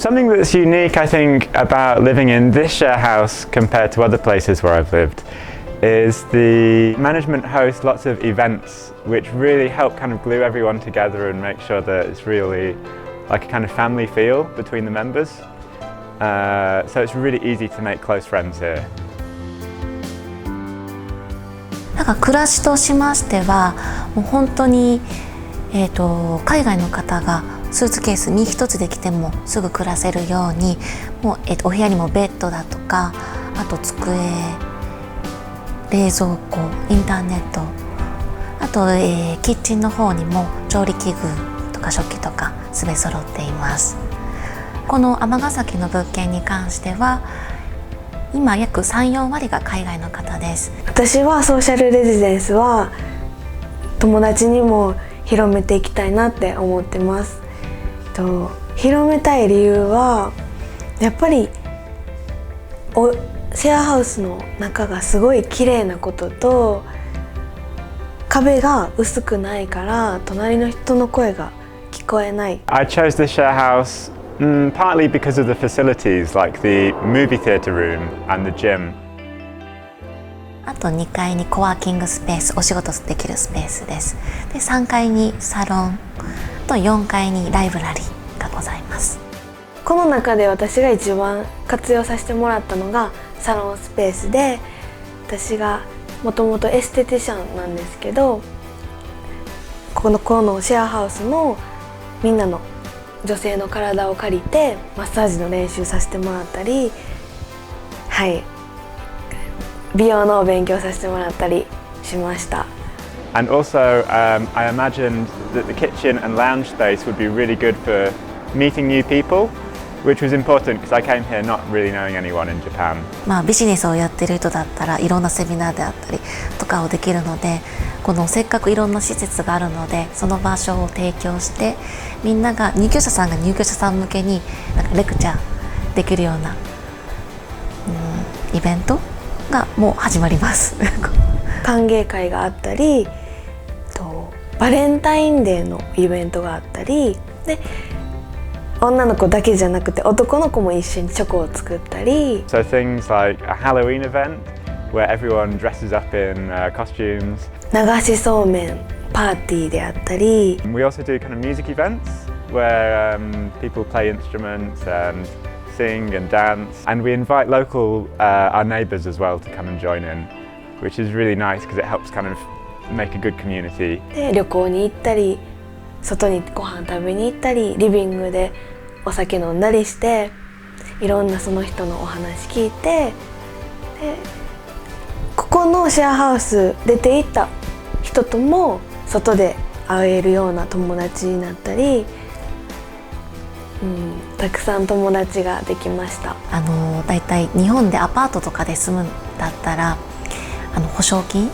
Something that's unique, I think, about living in this share house compared to other places where I've lived is the management hosts lots of events which really help kind of glue everyone together and make sure that it's really like a kind of family feel between the members. So it's really easy to make close friends here. なんか暮らしとしましてはもう本当に、海外の方がスーツケース身一つで来てもすぐ暮らせるようにもう、お部屋にもベッドだとかあと机冷蔵庫インターネットあと、キッチンの方にも調理器具とか食器とかすべ揃っています。この尼崎の物件に関しては今約 3,4 割が海外の方です。私はソーシャルレジデンスは友達にも広めていきたいなって思ってます。広めたい理由はやっぱりシェアハウスの中がすごい綺麗なことと壁が薄くないから隣の人の声が聞こえない。I chose the share house partly because of the facilities like the movie theatre room and the gym. あと2階にコワーキングスペースお仕事できるスペースです。で3階にサロンと4階にライブラリーがございます。この中で私が一番活用させてもらったのがサロンスペースで私がもともとエステティシャンなんですけどこのシェアハウスのみんなの女性の体を借りてマッサージの練習させてもらったりはい美容の勉強させてもらったりしました。And also, I imagined that the kitchen and lounge space would be really good for meeting new people, which was important because I came here not really knowing anyone in Japan. ビジネスをやってる人だったらいろんなセミナーであったりとかをできるのでこのせっかくいろんな施設があるのでその場所を提供してみんなが入居者さんが入居者さん向けになんかレクチャーできるような、イベントがもう始まります歓迎会があったりバレンタインデーのイベントがあったりで女の子だけじゃなくて男の子も一緒にチョコを作ったり So things like a Halloween event where everyone dresses up in costumes. 流しそうめんパーティーであったり We also do kind of music events where people play instruments and sing and dance and we invite local our neighbours as well to come and join in, which is really nice because it helps kind of make a good community. で旅行に行ったり外にご飯食べに行ったりリビングでお酒飲んだりしていろんなその人のお話聞いてでここのシェアハウス出て行った人とも外で会えるような友達になったり、たくさん友達ができました。だいたい日本でアパートとかで住むんだったら保証金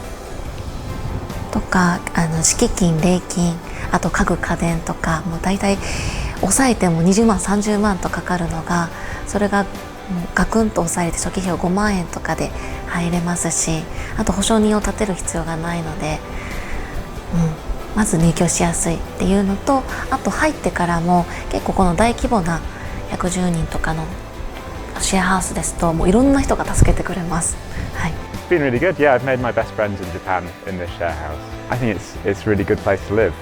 とか敷金礼金あと家具家電とかもうだいたい抑えても20万30万とかかるのがそれがガクンと抑えて初期費用5万円とかで入れますしあと保証人を立てる必要がないので、まず入居しやすいっていうのとあと入ってからも結構この大規模な110人とかのシェアハウスですともういろんな人が助けてくれます。はい。It's been really good. Yeah, I've made my best friends in Japan in this share house. I think it's a really good place to live.